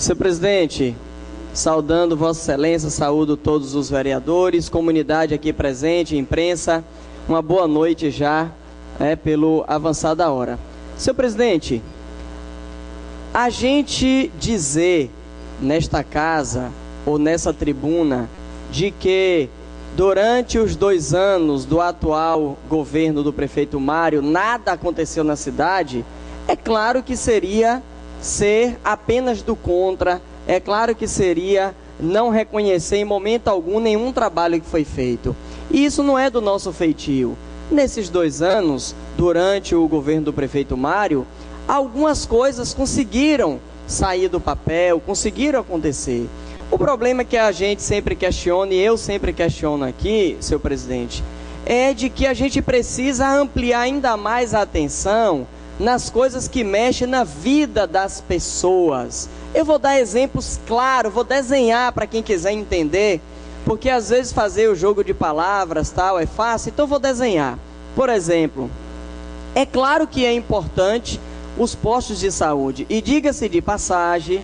Senhor presidente, saudando Vossa Excelência, saúdo todos os vereadores, comunidade aqui presente, imprensa, uma boa noite já, pelo avançar da hora. Senhor presidente, a gente dizer nesta casa ou nessa tribuna de que durante os 2 anos do atual governo do prefeito Mário nada aconteceu na cidade, é claro que seria ser apenas do contra, é claro que seria não reconhecer em momento algum nenhum trabalho que foi feito. E isso não é do nosso feitio. Nesses 2 anos, durante o governo do prefeito Mário, algumas coisas conseguiram sair do papel, conseguiram acontecer. O problema que a gente sempre questiona, e eu sempre questiono aqui, senhor presidente, é de que a gente precisa ampliar ainda mais a atenção nas coisas que mexem na vida das pessoas. Eu vou dar exemplos claros, vou desenhar para quem quiser entender, porque às vezes fazer o jogo de palavras tal é fácil, então eu vou desenhar. Por exemplo, é claro que é importante os postos de saúde, e diga-se de passagem,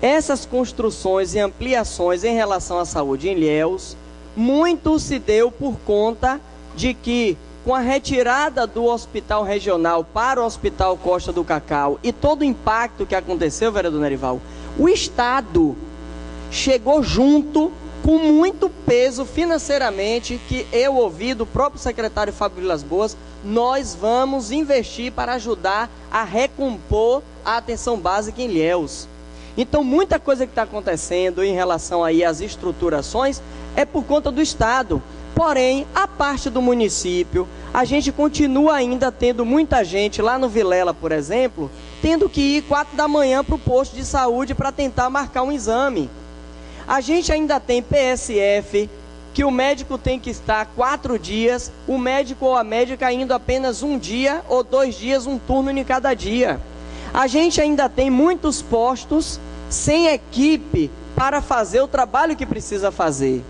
essas construções e ampliações em relação à saúde em Ilhéus, muito se deu por conta de que, com a retirada do hospital regional para o hospital Costa do Cacau e todo o impacto que aconteceu, vereador Nerival, o Estado chegou junto com muito peso financeiramente, que eu ouvi do próprio secretário Fábio Vilas Boas, nós vamos investir para ajudar a recompor a atenção básica em Ilhéus. Então, muita coisa que está acontecendo em relação aí às estruturações é por conta do Estado. Porém, a parte do município, a gente continua ainda tendo muita gente lá no Vilela, por exemplo, tendo que ir 4 da manhã para o posto de saúde para tentar marcar um exame. A gente ainda tem PSF, que o médico tem que estar 4 dias, o médico ou a médica indo apenas 1 dia ou 2 dias, um turno em cada dia. A gente ainda tem muitos postos sem equipe para fazer o trabalho que precisa fazer.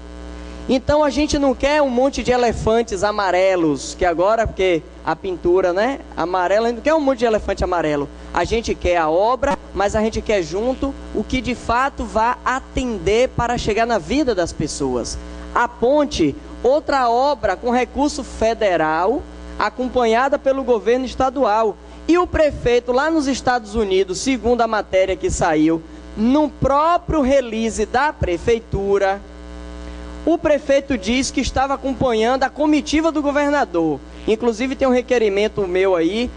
Então a gente não quer um monte de elefantes amarelos, que agora, porque a pintura, né, amarela, a gente não quer um monte de elefante amarelo. A gente quer a obra, mas a gente quer junto o que de fato vá atender para chegar na vida das pessoas. A ponte, outra obra com recurso federal, acompanhada pelo governo estadual. E o prefeito lá nos Estados Unidos, segundo a matéria que saiu, no próprio release da prefeitura, o prefeito disse que estava acompanhando a comitiva do governador. Inclusive tem um requerimento meu aí,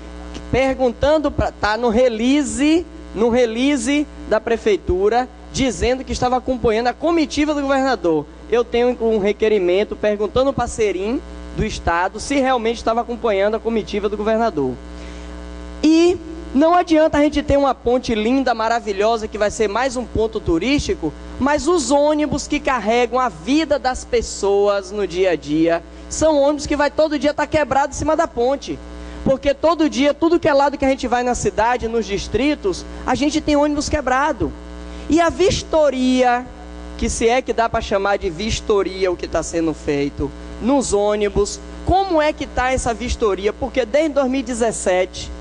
perguntando, está no release da prefeitura, dizendo que estava acompanhando a comitiva do governador. Eu tenho um requerimento perguntando para Serim do Estado se realmente estava acompanhando a comitiva do governador. E não adianta a gente ter uma ponte linda, maravilhosa, que vai ser mais um ponto turístico, mas os ônibus que carregam a vida das pessoas no dia a dia, são ônibus que vai todo dia estar quebrado em cima da ponte. Porque todo dia, tudo que é lado que a gente vai na cidade, nos distritos, a gente tem ônibus quebrado. E a vistoria, que se é que dá para chamar de vistoria o que está sendo feito, nos ônibus, como é que está essa vistoria? Porque desde 2017...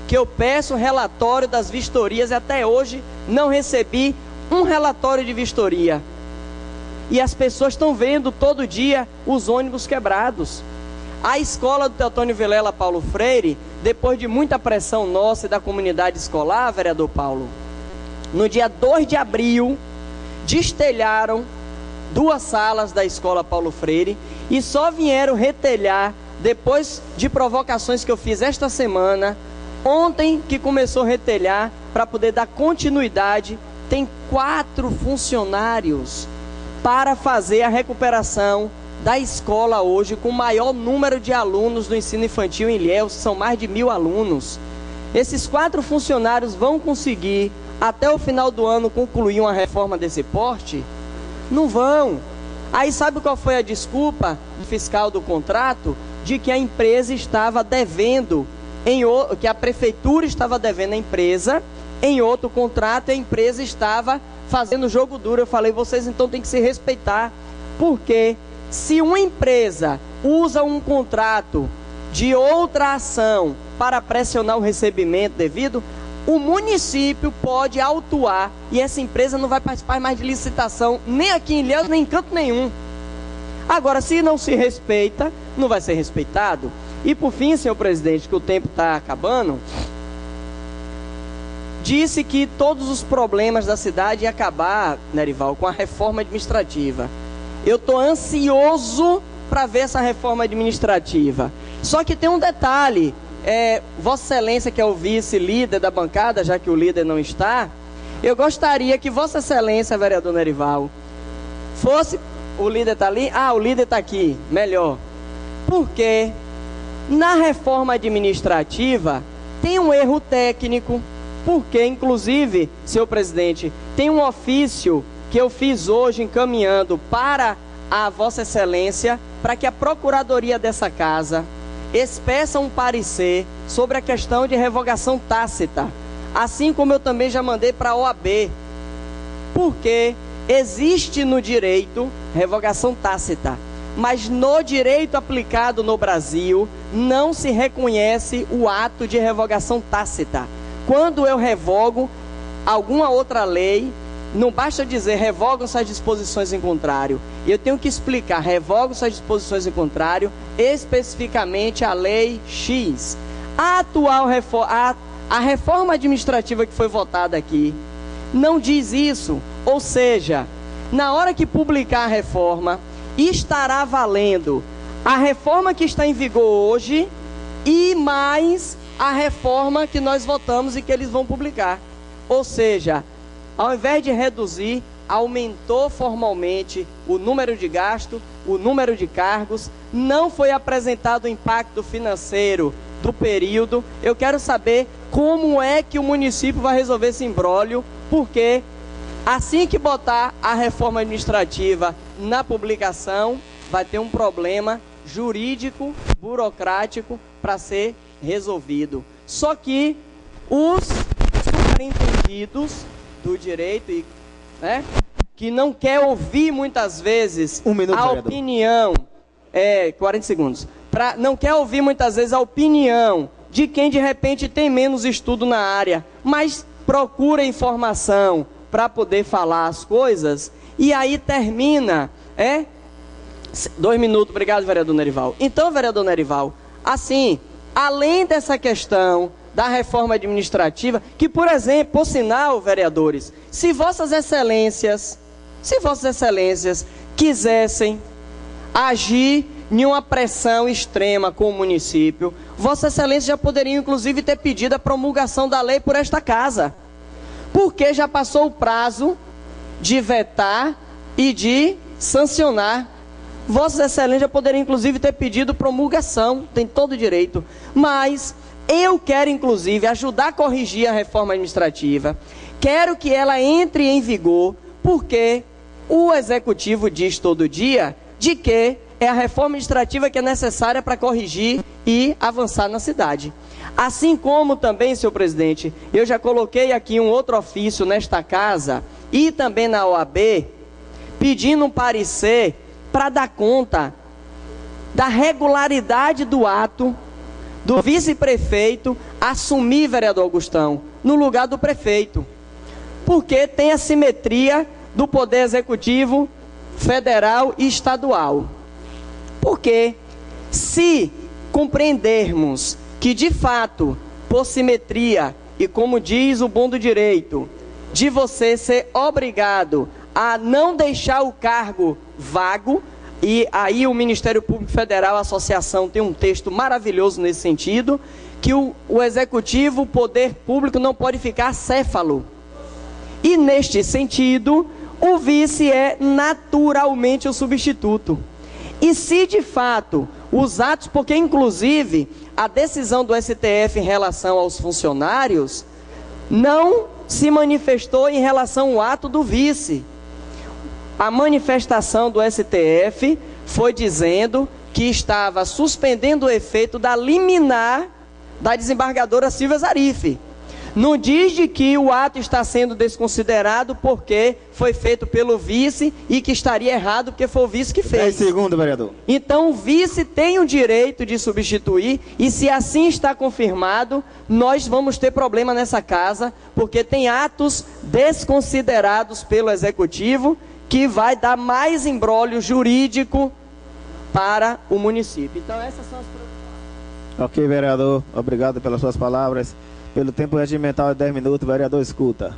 que eu peço relatório das vistorias e até hoje não recebi um relatório de vistoria. E as pessoas estão vendo todo dia os ônibus quebrados. A escola do Teotônio Vilela Paulo Freire, depois de muita pressão nossa e da comunidade escolar, vereador Paulo, no dia 2 de abril, destelharam 2 salas da escola Paulo Freire e só vieram retelhar depois de provocações que eu fiz esta semana. Ontem que começou a retelhar para poder dar continuidade, tem 4 funcionários para fazer a recuperação da escola hoje, com o maior número de alunos do ensino infantil em Ilhéus, são mais de 1000 alunos. Esses 4 funcionários vão conseguir, até o final do ano, concluir uma reforma desse porte? Não vão. Aí sabe qual foi a desculpa fiscal do contrato? De que a empresa estava devendo, que a prefeitura estava devendo à empresa, em outro contrato, a empresa estava fazendo jogo duro. Eu falei, vocês então têm que se respeitar, porque se uma empresa usa um contrato de outra ação para pressionar o recebimento devido, o município pode autuar e essa empresa não vai participar mais de licitação, nem aqui em Ilhéus, nem em canto nenhum. Agora, se não se respeita, não vai ser respeitado. E por fim, senhor presidente, que o tempo está acabando, disse que todos os problemas da cidade iam acabar, Nerival, com a reforma administrativa. Eu estou ansioso para ver essa reforma administrativa. Só que tem um detalhe, Vossa Excelência, que é o vice-líder da bancada, já que o líder não está, eu gostaria que Vossa Excelência, vereador Nerival, fosse... O líder está ali? Ah, o líder está aqui, melhor. Porque na reforma administrativa tem um erro técnico, porque, inclusive, senhor presidente, tem um ofício que eu fiz hoje encaminhando para a Vossa Excelência, para que a Procuradoria dessa casa expeça um parecer sobre a questão de revogação tácita, assim como eu também já mandei para a OAB, porque existe no direito revogação tácita, mas no direito aplicado no Brasil não se reconhece o ato de revogação tácita. Quando eu revogo alguma outra lei, não basta dizer revogam-se as disposições em contrário. Eu tenho que explicar, revogam-se as disposições em contrário, especificamente a lei X. A atual a reforma administrativa que foi votada aqui não diz isso. Ou seja, na hora que publicar a reforma, estará valendo a reforma que está em vigor hoje e mais a reforma que nós votamos e que eles vão publicar. Ou seja, ao invés de reduzir, aumentou formalmente o número de gasto, o número de cargos, não foi apresentado o impacto financeiro do período. Eu quero saber como é que o município vai resolver esse imbróglio, porque assim que botar a reforma administrativa na publicação, vai ter um problema jurídico, burocrático para ser resolvido. Só que os superintendidos do direito, que não quer ouvir muitas vezes a opinião, 40 segundos, não quer ouvir muitas vezes a opinião de quem de repente tem menos estudo na área, mas procura informação para poder falar as coisas, e aí termina, 2 minutos, obrigado, vereador Nerival. Então, vereador Nerival, assim, além dessa questão da reforma administrativa, que, por exemplo, por sinal, vereadores, se vossas excelências quisessem agir em uma pressão extrema com o município, vossa excelência já poderiam, inclusive, ter pedido a promulgação da lei por esta casa, porque já passou o prazo de vetar e de sancionar. Vossas excelências já poderiam, inclusive, ter pedido promulgação, tem todo o direito, mas eu quero, inclusive, ajudar a corrigir a reforma administrativa, quero que ela entre em vigor, porque o Executivo diz todo dia de que é a reforma administrativa que é necessária para corrigir e avançar na cidade. Assim como também, senhor presidente, eu já coloquei aqui um outro ofício nesta casa e também na OAB, pedindo um parecer para dar conta da regularidade do ato do vice-prefeito assumir, vereador Augustão, no lugar do prefeito, porque tem assimetria do poder executivo federal e estadual. Porque se compreendermos que de fato, por simetria, e como diz o bom do direito, de você ser obrigado a não deixar o cargo vago, e aí o Ministério Público Federal, a associação, tem um texto maravilhoso nesse sentido, que o executivo, o poder público, não pode ficar acéfalo. E neste sentido, o vice é naturalmente o substituto. E se de fato os atos, porque inclusive a decisão do STF em relação aos funcionários não se manifestou em relação ao ato do vice. A manifestação do STF foi dizendo que estava suspendendo o efeito da liminar da desembargadora Silvia Zarif. Não diz de que o ato está sendo desconsiderado porque foi feito pelo vice e que estaria errado porque foi o vice que fez. 10 segundos, vereador. Então o vice tem o direito de substituir e se assim está confirmado, nós vamos ter problema nessa casa porque tem atos desconsiderados pelo executivo que vai dar mais imbróglio jurídico para o município. Então essas são as preocupações. Ok, vereador. Obrigado pelas suas palavras. Pelo tempo regimental de 10 minutos, vereador escuta.